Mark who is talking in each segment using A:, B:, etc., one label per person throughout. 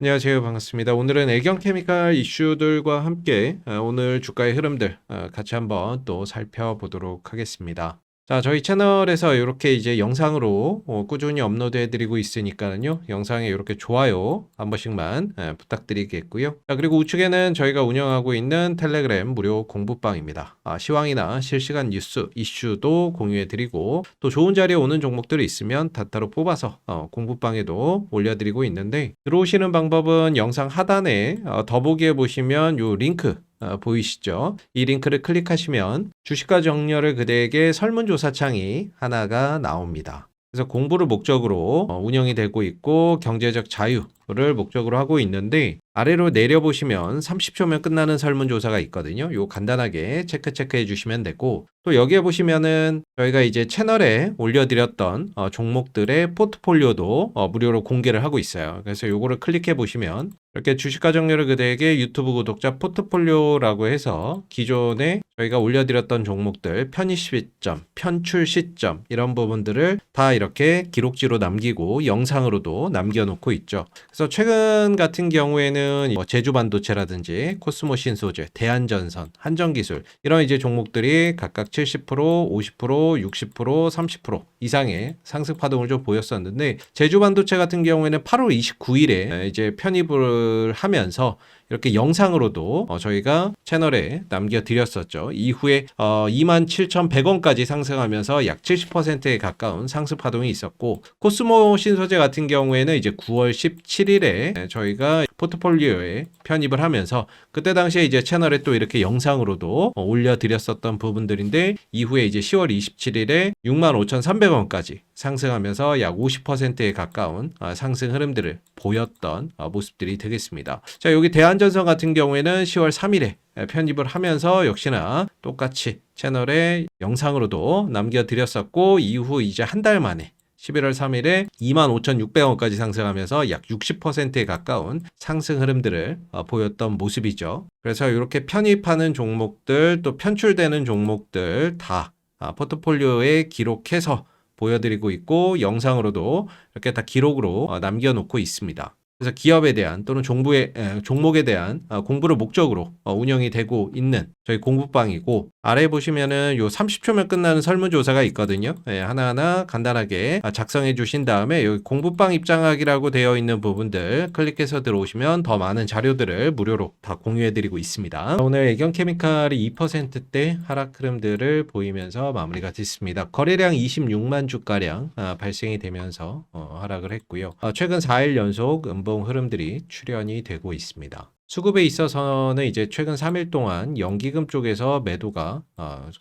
A: 안녕하세요. 반갑습니다. 오늘은 애경케미칼 이슈들과 함께 오늘 주가의 흐름들 같이 한번 또 살펴보도록 하겠습니다. 자, 저희 채널에서 이렇게 이제 영상으로 꾸준히 업로드해 드리고 있으니까요. 영상에 이렇게 좋아요 한 번씩만 부탁드리겠고요. 자, 그리고 우측에는 저희가 운영하고 있는 텔레그램 무료 공부방입니다. 시황이나 실시간 뉴스 이슈도 공유해 드리고 또 좋은 자리에 오는 종목들이 있으면 다따로 뽑아서 공부방에도 올려드리고 있는데, 들어오시는 방법은 영상 하단에 더보기에 보시면 요 링크 보이시죠? 이 링크를 클릭하시면 주식과 정렬을 그대에게 설문조사 창이 하나가 나옵니다. 그래서 공부를 목적으로 운영이 되고 있고 경제적 자유를 목적으로 하고 있는데, 아래로 내려보시면 30초면 끝나는 설문조사가 있거든요. 요 간단하게 체크해 주시면 되고, 또 여기에 보시면은 저희가 이제 채널에 올려드렸던 종목들의 포트폴리오도 무료로 공개를 하고 있어요. 그래서 요거를 클릭해 보시면 이렇게 주식과 정렬을 그대에게 유튜브 구독자 포트폴리오라고 해서 기존에 저희가 올려드렸던 종목들 편입 시점, 편출 시점 이런 부분들을 다 이렇게 기록지로 남기고 영상으로도 남겨놓고 있죠. 그래서 최근 같은 경우에는 제주반도체라든지 코스모 신소재, 대한전선, 한정기술 이런 이제 종목들이 각각 70%, 50%, 60%, 30% 이상의 상승 파동을 좀 보였었는데, 제주반도체 같은 경우에는 8월 29일에 이제 편입을 하면서 이렇게 영상으로도 저희가 채널에 남겨드렸었죠. 이후에 27,100원까지 상승하면서 약 70%에 가까운 상승 파동이 있었고, 코스모 신소재 같은 경우에는 이제 9월 17일에 저희가 포트폴리오에 편입을 하면서 그때 당시에 이제 채널에 또 이렇게 영상으로도 올려드렸었던 부분들인데, 이후에 이제 10월 27일에 65,300원까지 상승하면서 약 50%에 가까운 상승 흐름들을 보였던 모습들이 되겠습니다. 자, 여기 대한전선 같은 경우에는 10월 3일에 편입을 하면서 역시나 똑같이 채널에 영상으로도 남겨드렸었고, 이후 이제 한 달 만에 11월 3일에 25,600원까지 상승하면서 약 60%에 가까운 상승 흐름들을 보였던 모습이죠. 그래서 이렇게 편입하는 종목들 또 편출되는 종목들 다 포트폴리오에 기록해서 보여드리고 있고, 영상으로도 이렇게 다 기록으로 남겨놓고 있습니다. 그래서 기업에 대한 또는 종목에 대한 공부를 목적으로 운영이 되고 있는 저희 공부방이고, 아래 보시면은 요 30초면 끝나는 설문조사가 있거든요. 하나하나 간단하게 작성해 주신 다음에 여기 공부방 입장하기라고 되어 있는 부분들 클릭해서 들어오시면 더 많은 자료들을 무료로 다 공유해 드리고 있습니다. 오늘 애경케미칼이 2%대 하락 흐름들을 보이면서 마무리가 됐습니다. 거래량 26만 주가량 발생이 되면서 하락을 했고요. 최근 4일 연속 음봉 흐름들이 출현이 되고 있습니다. 수급에 있어서는 이제 최근 3일 동안 연기금 쪽에서 매도가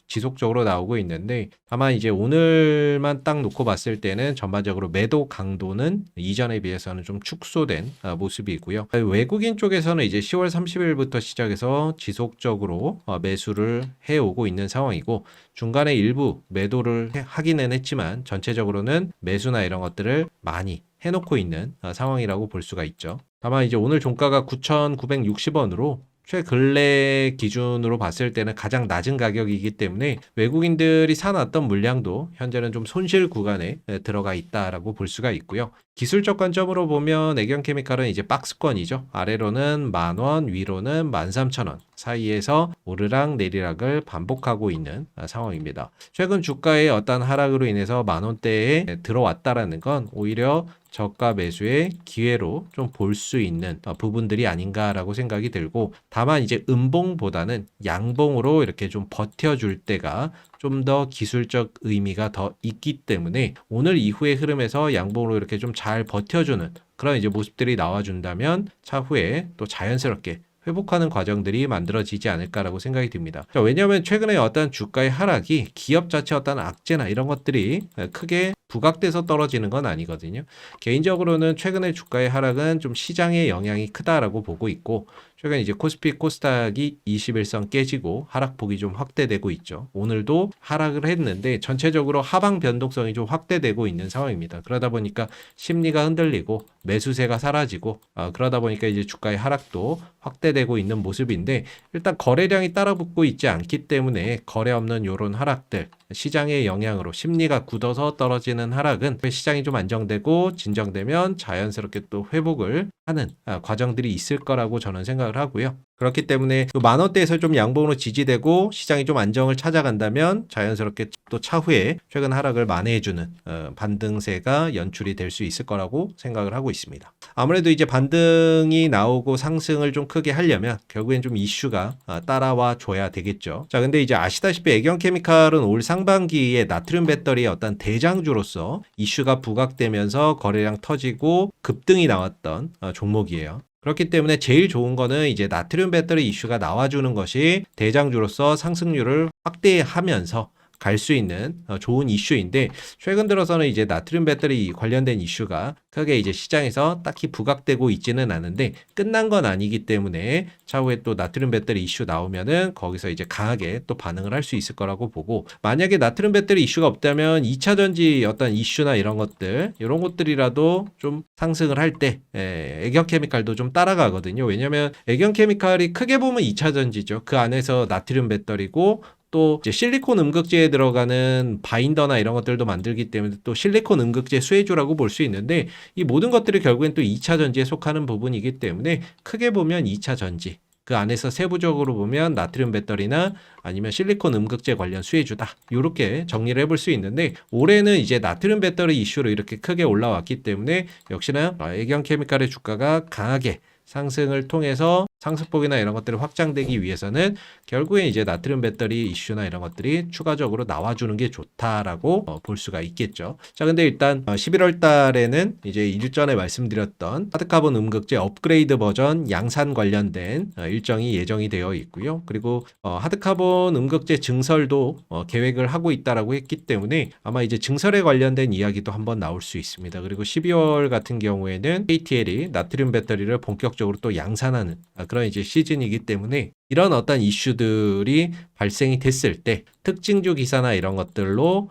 A: 지속적으로 나오고 있는데, 다만 이제 오늘만 딱 놓고 봤을 때는 전반적으로 매도 강도는 이전에 비해서는 좀 축소된 모습이고요. 외국인 쪽에서는 이제 10월 30일부터 시작해서 지속적으로 매수를 해오고 있는 상황이고, 중간에 일부 매도를 하기는 했지만 전체적으로는 매수나 이런 것들을 많이 해놓고 있는 상황이라고 볼 수가 있죠. 다만 이제 오늘 종가가 9,960원으로 최근래 기준으로 봤을 때는 가장 낮은 가격이기 때문에 외국인들이 사놨던 물량도 현재는 좀 손실 구간에 들어가 있다라고 볼 수가 있고요. 기술적 관점으로 보면 애경케미칼은 이제 박스권이죠. 아래로는 10,000원, 위로는 13,000원 사이에서 오르락 내리락을 반복하고 있는 상황입니다. 최근 주가의 어떤 하락으로 인해서 10,000원대에 들어왔다라는 건 오히려 저가 매수의 기회로 좀 볼 수 있는 부분들이 아닌가라고 생각이 들고, 다만 이제 음봉보다는 양봉으로 이렇게 좀 버텨줄 때가 좀 더 기술적 의미가 더 있기 때문에 오늘 이후의 흐름에서 양봉으로 이렇게 좀 잘 버텨주는 그런 이제 모습들이 나와준다면 차후에 또 자연스럽게 회복하는 과정들이 만들어지지 않을까라고 생각이 듭니다. 왜냐하면 최근에 어떤 주가의 하락이 기업 자체 어떤 악재나 이런 것들이 크게 부각돼서 떨어지는 건 아니거든요. 개인적으로는 최근에 주가의 하락은 좀 시장의 영향이 크다라고 보고 있고, 최근 이제 코스피 코스닥이 21선 깨지고 하락폭이 좀 확대되고 있죠. 오늘도 하락을 했는데 전체적으로 하방 변동성이 좀 확대되고 있는 상황입니다. 그러다 보니까 심리가 흔들리고 매수세가 사라지고 그러다 보니까 이제 주가의 하락도 확대되고 있는 모습인데, 일단 거래량이 따라붙고 있지 않기 때문에 거래 없는 요런 하락들, 시장의 영향으로 심리가 굳어서 떨어지는 하락은 시장이 좀 안정되고 진정되면 자연스럽게 또 회복을 하는 과정들이 있을 거라고 저는 생각을 하고요. 그렇기 때문에 만 원대에서 좀 양봉으로 지지되고 시장이 좀 안정을 찾아간다면 자연스럽게 또 차후에 최근 하락을 만회해주는 반등세가 연출이 될 수 있을 거라고 생각을 하고 있습니다. 아무래도 이제 반등이 나오고 상승을 좀 크게 하려면 결국엔 좀 이슈가 따라와 줘야 되겠죠. 자, 근데 이제 아시다시피 애경케미칼은 올 상반기에 나트륨 배터리의 어떤 대장주로서 이슈가 부각되면서 거래량 터지고 급등이 나왔던 종목이에요. 그렇기 때문에 제일 좋은 거는 이제 나트륨 배터리 이슈가 나와주는 것이 대장주로서 상승률을 확대하면서 갈 수 있는 좋은 이슈인데, 최근 들어서는 이제 나트륨 배터리 관련된 이슈가 크게 이제 시장에서 딱히 부각되고 있지는 않은데 끝난 건 아니기 때문에 차후에 또 나트륨 배터리 이슈 나오면은 거기서 이제 강하게 또 반응을 할 수 있을 거라고 보고, 만약에 나트륨 배터리 이슈가 없다면 2차 전지 어떤 이슈나 이런 것들이라도 좀 상승을 할 때 애경케미칼도 좀 따라가거든요. 왜냐면 애경케미칼이 크게 보면 2차 전지죠. 그 안에서 나트륨 배터리고 또 이제 실리콘 음극재에 들어가는 바인더나 이런 것들도 만들기 때문에 또 실리콘 음극재 수혜주라고 볼 수 있는데, 이 모든 것들이 결국엔 또 2차 전지에 속하는 부분이기 때문에 크게 보면 2차 전지, 그 안에서 세부적으로 보면 나트륨 배터리나 아니면 실리콘 음극재 관련 수혜주다, 이렇게 정리를 해볼 수 있는데, 올해는 이제 나트륨 배터리 이슈로 이렇게 크게 올라왔기 때문에 역시나 애경케미칼의 주가가 강하게 상승을 통해서 상승폭이나 이런 것들이 확장되기 위해서는 결국에 이제 나트륨 배터리 이슈나 이런 것들이 추가적으로 나와주는 게 좋다라고 볼 수가 있겠죠. 자, 근데 일단 11월 달에는 이제 일전에 말씀드렸던 하드카본 음극재 업그레이드 버전 양산 관련된 일정이 예정이 되어 있고요. 그리고 하드카본 음극재 증설도 계획을 하고 있다라고 했기 때문에 아마 이제 증설에 관련된 이야기도 한번 나올 수 있습니다. 그리고 12월 같은 경우에는 KTL이 나트륨 배터리를 본격적으로 또 양산하는 그런 이제 시즌이기 때문에 이런 어떤 이슈들이 발생이 됐을 때 특징주 기사나 이런 것들로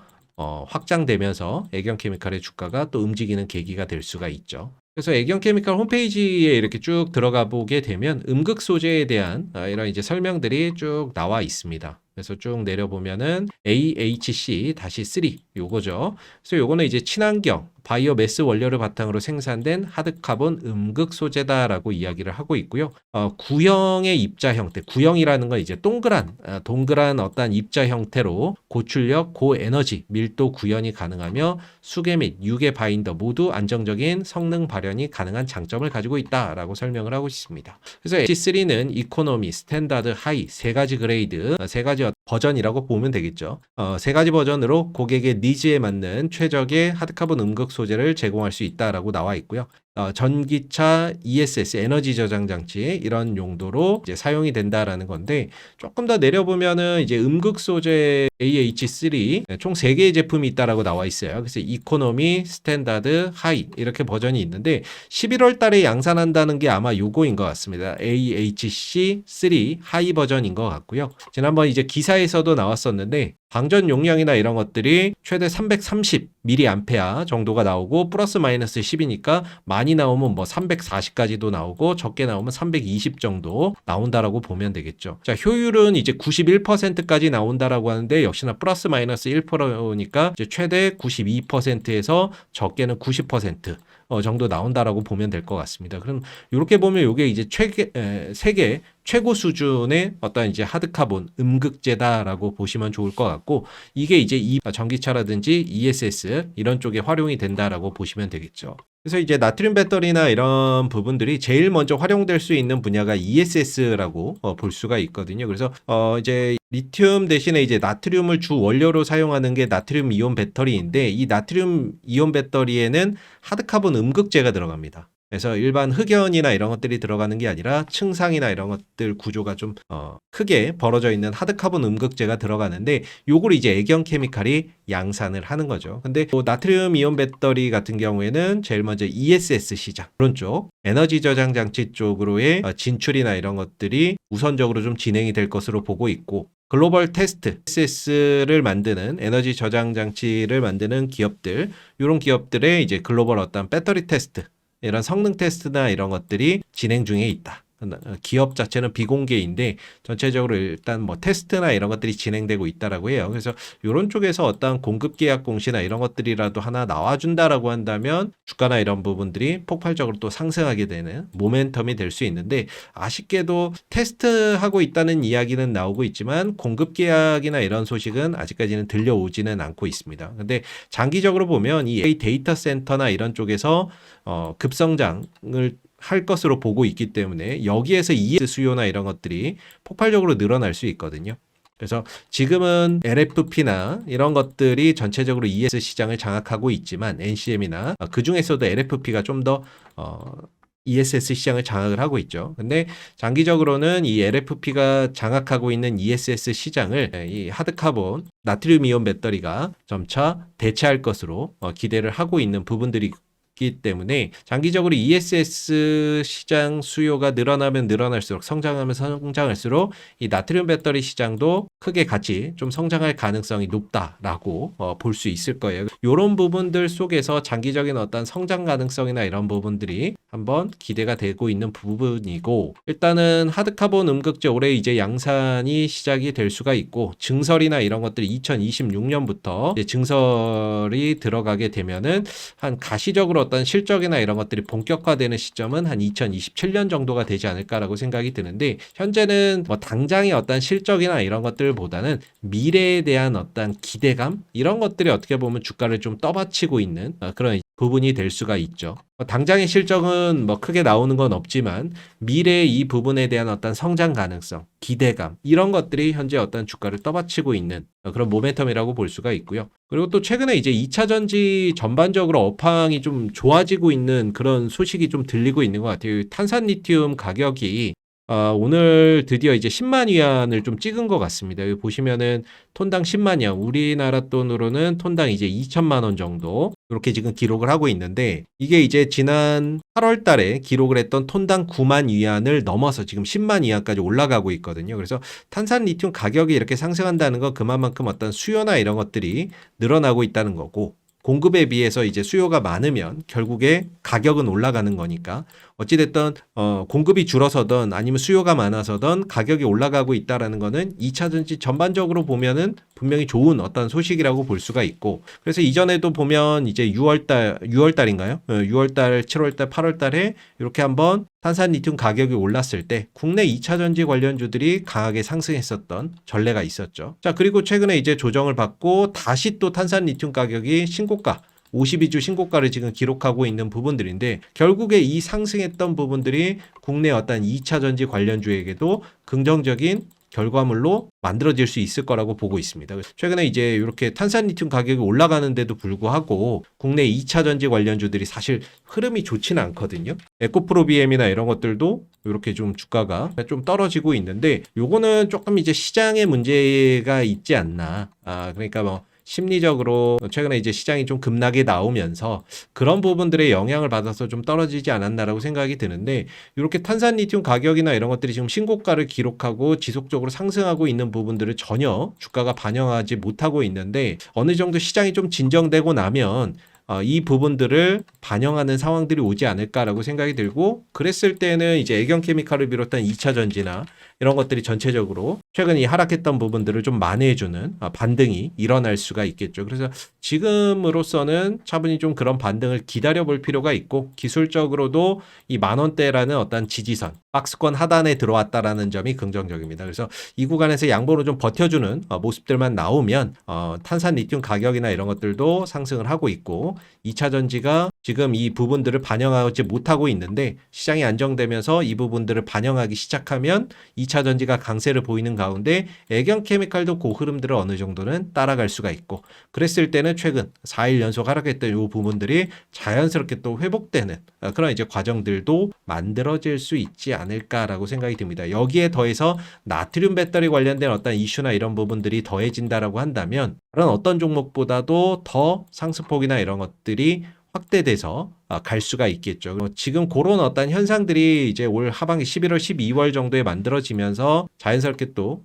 A: 확장되면서 애경케미칼의 주가가 또 움직이는 계기가 될 수가 있죠. 그래서 애경케미칼 홈페이지에 이렇게 쭉 들어가 보게 되면 음극 소재에 대한 이런 이제 설명들이 쭉 나와 있습니다. 그래서 쭉 내려보면은 AHC-3 요거죠. 그래서 요거는 이제 친환경 바이오 매스 원료를 바탕으로 생산된 하드카본 음극 소재다라고 이야기를 하고 있고요. 구형의 입자 형태, 구형이라는 건 이제 동그란 어떤 입자 형태로 고출력, 고에너지, 밀도 구현이 가능하며 수계 및 유계 바인더 모두 안정적인 성능 발현이 가능한 장점을 가지고 있다라고 설명을 하고 있습니다. 그래서 H3는 이코노미, 스탠다드, 하이 세 가지 그레이드, 세 가지 버전이라고 보면 되겠죠. 세 가지 버전으로 고객의 니즈에 맞는 최적의 하드카본 음극 소재를 제공할 수 있다라고 나와 있고요. 전기차 ESS 에너지 저장 장치 이런 용도로 이제 사용이 된다라는 건데, 조금 더 내려보면은 이제 음극 소재 AH3 총 3개의 제품이 있다라고 나와 있어요. 그래서 이코노미, 스탠다드, 하이 이렇게 버전이 있는데 11월 달에 양산한다는 게 아마 요거인 것 같습니다. AHC3 하이 버전인 것 같고요. 지난번 이제 기사에서도 나왔었는데 방전 용량이나 이런 것들이 최대 330mAh 정도가 나오고 플러스 마이너스 10이니까 많이 나오면 뭐 340까지도 나오고 적게 나오면 320 정도 나온다라고 보면 되겠죠. 자, 효율은 이제 91%까지 나온다라고 하는데 역시나 플러스 마이너스 1%니까 이제 최대 92%에서 적게는 90% 정도 나온다라고 보면 될 것 같습니다. 그럼 이렇게 보면 이게 이제 세계 최고 수준의 어떤 이제 하드카본 음극재다라고 보시면 좋을 것 같고, 이게 이제 이 전기차라든지 ESS 이런 쪽에 활용이 된다라고 보시면 되겠죠. 그래서 이제 나트륨 배터리나 이런 부분들이 제일 먼저 활용될 수 있는 분야가 ESS라고 볼 수가 있거든요. 그래서 이제 리튬 대신에 이제 나트륨을 주 원료로 사용하는 게 나트륨 이온 배터리인데, 이 나트륨 이온 배터리에는 하드카본 음극재가 들어갑니다. 그래서 일반 흑연이나 이런 것들이 들어가는 게 아니라 층상이나 이런 것들 구조가 좀 크게 벌어져 있는 하드카본 음극재가 들어가는데 요걸 이제 애경 케미칼이 양산을 하는 거죠. 근데 또 나트륨 이온 배터리 같은 경우에는 제일 먼저 ESS 시장 그런 쪽 에너지 저장 장치 쪽으로의 진출이나 이런 것들이 우선적으로 좀 진행이 될 것으로 보고 있고 글로벌 테스트, ESS를 만드는 에너지 저장 장치를 만드는 기업들, 이런 기업들의 이제 글로벌 어떤 배터리 테스트, 이런 성능 테스트나 이런 것들이 진행 중에 있다. 기업 자체는 비공개인데 전체적으로 일단 뭐 테스트나 이런 것들이 진행되고 있다라고 해요. 그래서 이런 쪽에서 어떤 공급 계약 공시나 이런 것들이라도 하나 나와준다라고 한다면 주가나 이런 부분들이 폭발적으로 또 상승하게 되는 모멘텀이 될 수 있는데 아쉽게도 테스트하고 있다는 이야기는 나오고 있지만 공급 계약이나 이런 소식은 아직까지는 들려오지는 않고 있습니다. 근데 장기적으로 보면 이 AI 데이터 센터나 이런 쪽에서 급성장을 할 것으로 보고 있기 때문에 여기에서 ES 수요나 이런 것들이 폭발적으로 늘어날 수 있거든요. 그래서 지금은 LFP나 이런 것들이 전체적으로 ES 시장을 장악하고 있지만 NCM이나 그 중에서도 LFP가 좀 더 ESS 시장을 장악을 하고 있죠. 근데 장기적으로는 이 LFP가 장악하고 있는 ESS 시장을 이 하드카본 나트륨 이온 배터리가 점차 대체할 것으로 기대를 하고 있는 부분들이 있기 때문에 장기적으로 ESS 시장 수요가 늘어나면 늘어날수록 성장하면 성장할수록 이 나트륨 배터리 시장도 크게 같이 좀 성장할 가능성이 높다라고 볼 수 있을 거예요. 이런 부분들 속에서 장기적인 어떤 성장 가능성이나 이런 부분들이 한번 기대가 되고 있는 부분이고 일단은 하드카본 음극재 올해 이제 양산이 시작이 될 수가 있고 증설이나 이런 것들이 2026년부터 이제 증설이 들어가게 되면은 한 가시적으로 어떤 실적이나 이런 것들이 본격화되는 시점은 한 2027년 정도가 되지 않을까라고 생각이 드는데 현재는 뭐 당장의 어떤 실적이나 이런 것들보다는 미래에 대한 어떤 기대감 이런 것들이 어떻게 보면 주가를 좀 떠받치고 있는 그런 부분이 될 수가 있죠. 당장의 실적은 뭐 크게 나오는 건 없지만 미래의 이 부분에 대한 어떤 성장 가능성, 기대감 이런 것들이 현재 어떤 주가를 떠받치고 있는 그런 모멘텀이라고 볼 수가 있고요. 그리고 또 최근에 이제 2차 전지 전반적으로 업황이 좀 좋아지고 있는 그런 소식이 좀 들리고 있는 것 같아요. 탄산 리튬 가격이 오늘 드디어 이제 10만 위안을 좀 찍은 것 같습니다. 여기 보시면은 톤당 10만 위안, 우리나라 돈으로는 톤당 이제 2천만 원 정도 이렇게 지금 기록을 하고 있는데 이게 이제 지난 8월 달에 기록을 했던 톤당 9만 위안을 넘어서 지금 10만 위안까지 올라가고 있거든요. 그래서 탄산 리튬 가격이 이렇게 상승한다는 건 그만큼 어떤 수요나 이런 것들이 늘어나고 있다는 거고 공급에 비해서 이제 수요가 많으면 결국에 가격은 올라가는 거니까 어찌됐든 공급이 줄어서든 아니면 수요가 많아서든 가격이 올라가고 있다라는 거는 2차 전지 전반적으로 보면은 분명히 좋은 어떤 소식이라고 볼 수가 있고 그래서 이전에도 보면 이제 6월달인가요? 6월달, 7월달, 8월달에 이렇게 한번 탄산 리튬 가격이 올랐을 때 국내 2차 전지 관련주들이 강하게 상승했었던 전례가 있었죠. 자, 그리고 최근에 이제 조정을 받고 다시 또 탄산 리튬 가격이 신고가 52주 신고가를 지금 기록하고 있는 부분들인데 결국에 이 상승했던 부분들이 국내 어떤 2차 전지 관련주에게도 긍정적인 결과물로 만들어질 수 있을 거라고 보고 있습니다. 최근에 이제 이렇게 탄산 리튬 가격이 올라가는데도 불구하고 국내 2차 전지 관련주들이 사실 흐름이 좋지는 않거든요. 에코프로비엠이나 이런 것들도 이렇게 좀 주가가 좀 떨어지고 있는데 요거는 조금 이제 시장의 문제가 있지 않나. 그러니까 뭐 심리적으로 최근에 이제 시장이 좀 급락이 나오면서 그런 부분들의 영향을 받아서 좀 떨어지지 않았나라고 생각이 드는데 이렇게 탄산 리튬 가격이나 이런 것들이 지금 신고가를 기록하고 지속적으로 상승하고 있는 부분들을 전혀 주가가 반영하지 못하고 있는데 어느 정도 시장이 좀 진정되고 나면 이 부분들을 반영하는 상황들이 오지 않을까라고 생각이 들고 그랬을 때는 이제 애경케미칼을 비롯한 2차 전지나 이런 것들이 전체적으로 최근 이 하락했던 부분들을 좀 만회해주는 반등이 일어날 수가 있겠죠. 그래서 지금으로서는 차분히 좀 그런 반등을 기다려 볼 필요가 있고 기술적으로도 이 10,000원대라는 어떤 지지선 박스권 하단에 들어왔다라는 점이 긍정적입니다. 그래서 이 구간에서 양보로 좀 버텨주는 모습들만 나오면 탄산 리튬 가격이나 이런 것들도 상승을 하고 있고 2차 전지가 지금 이 부분들을 반영하지 못하고 있는데 시장이 안정되면서 이 부분들을 반영하기 시작하면 2차 전지가 강세를 보이는 가운데 애경 케미칼도 그 흐름들을 어느 정도는 따라갈 수가 있고 그랬을 때는 최근 4일 연속 하락했던 이 부분들이 자연스럽게 또 회복되는 그런 이제 과정들도 만들어질 수 있지 않을까라고 생각이 듭니다. 여기에 더해서 나트륨 배터리 관련된 어떤 이슈나 이런 부분들이 더해진다라고 한다면 다른 어떤 종목보다도 더 상승폭이나 이런 것들이 확대돼서 갈 수가 있겠죠. 지금 그런 어떤 현상들이 이제 올 하반기 11월, 12월 정도에 만들어지면서 자연스럽게 또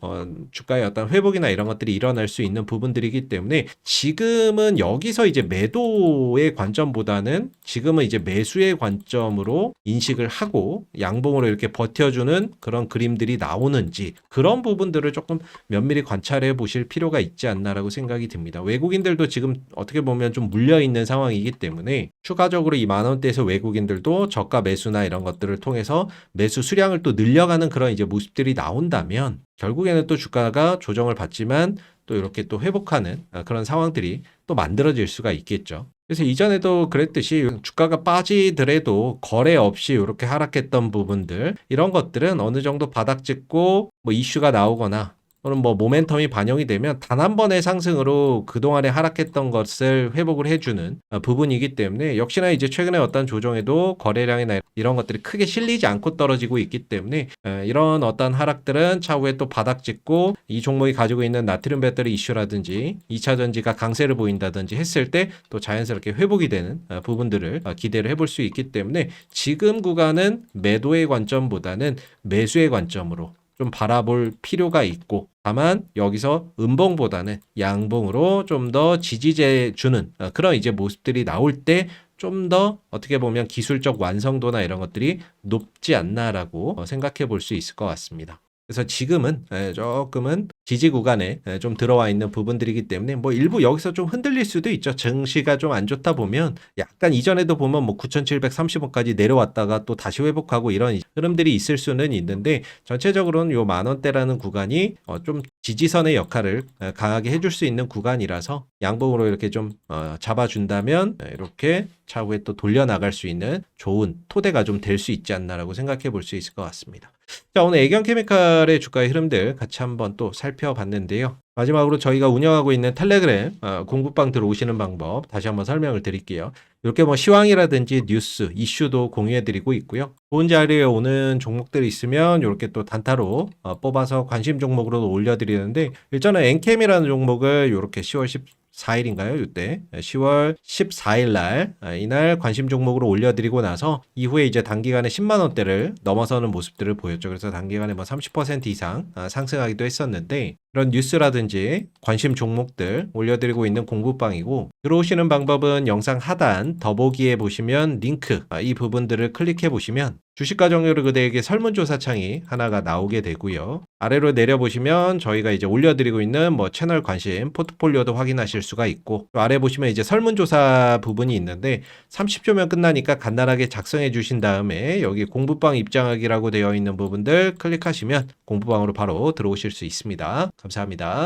A: 주가의 어떤 회복이나 이런 것들이 일어날 수 있는 부분들이기 때문에 지금은 여기서 이제 매도의 관점보다는 지금은 이제 매수의 관점으로 인식을 하고 양봉으로 이렇게 버텨주는 그런 그림들이 나오는지 그런 부분들을 조금 면밀히 관찰해 보실 필요가 있지 않나라고 생각이 듭니다. 외국인들도 지금 어떻게 보면 좀 물려 있는 상황이기 때문에 추가적으로 이 만원대에서 외국인들도 저가 매수나 이런 것들을 통해서 매수 수량을 또 늘려가는 그런 이제 모습들이 나온다면 결국에는 또 주가가 조정을 받지만 또 이렇게 또 회복하는 그런 상황들이 또 만들어질 수가 있겠죠. 그래서 이전에도 그랬듯이 주가가 빠지더라도 거래 없이 이렇게 하락했던 부분들 이런 것들은 어느 정도 바닥 찍고 뭐 이슈가 나오거나 또는 뭐 모멘텀이 반영이 되면 단 한 번의 상승으로 그동안에 하락했던 것을 회복을 해주는 부분이기 때문에 역시나 이제 최근에 어떤 조정에도 거래량이나 이런 것들이 크게 실리지 않고 떨어지고 있기 때문에 이런 어떤 하락들은 차후에 또 바닥 찍고 이 종목이 가지고 있는 나트륨 배터리 이슈라든지 2차 전지가 강세를 보인다든지 했을 때 또 자연스럽게 회복이 되는 부분들을 기대를 해볼 수 있기 때문에 지금 구간은 매도의 관점보다는 매수의 관점으로 좀 바라볼 필요가 있고 다만 여기서 음봉보다는 양봉으로 좀 더 지지제 주는 그런 이제 모습들이 나올 때 좀 더 어떻게 보면 기술적 완성도나 이런 것들이 높지 않나라고 생각해 볼 수 있을 것 같습니다. 그래서 지금은 조금은 지지 구간에 좀 들어와 있는 부분들이기 때문에 뭐 일부 여기서 좀 흔들릴 수도 있죠. 증시가 좀 안 좋다 보면 약간 이전에도 보면 뭐 9,730원까지 내려왔다가 또 다시 회복하고 이런 흐름들이 있을 수는 있는데 전체적으로는 요 만원대라는 구간이 좀 지지선의 역할을 강하게 해줄 수 있는 구간이라서 양봉으로 이렇게 좀 잡아준다면 이렇게 차후에 또 돌려나갈 수 있는 좋은 토대가 좀 될 수 있지 않나라고 생각해 볼 수 있을 것 같습니다. 자, 오늘 애경케미칼의 주가의 흐름들 같이 한번 또 살펴봤는데요. 마지막으로 저희가 운영하고 있는 텔레그램 공부방 들어오시는 방법 다시 한번 설명을 드릴게요. 이렇게 뭐 시황이라든지 뉴스, 이슈도 공유해드리고 있고요. 좋은 자리에 오는 종목들이 있으면 이렇게 또 단타로 뽑아서 관심 종목으로 올려드리는데 일전에 엔캠이라는 종목을 이렇게 10월 14일인가요? 이때 10월 14일 날 이날 관심 종목으로 올려드리고 나서 이후에 이제 단기간에 10만 원대를 넘어서는 모습들을 보였죠. 그래서 단기간에 뭐 30% 이상 상승하기도 했었는데 이런 뉴스라든지 관심 종목들 올려드리고 있는 공부방이고 들어오시는 방법은 영상 하단 더보기에 보시면 링크 이 부분들을 클릭해 보시면 주식가정률 그대에게 설문조사 창이 하나가 나오게 되고요. 아래로 내려보시면 저희가 이제 올려드리고 있는 뭐 채널 관심, 포트폴리오도 확인하실 수가 있고 또 아래 보시면 이제 설문조사 부분이 있는데 30초면 끝나니까 간단하게 작성해 주신 다음에 여기 공부방 입장하기라고 되어 있는 부분들 클릭하시면 공부방으로 바로 들어오실 수 있습니다. 감사합니다.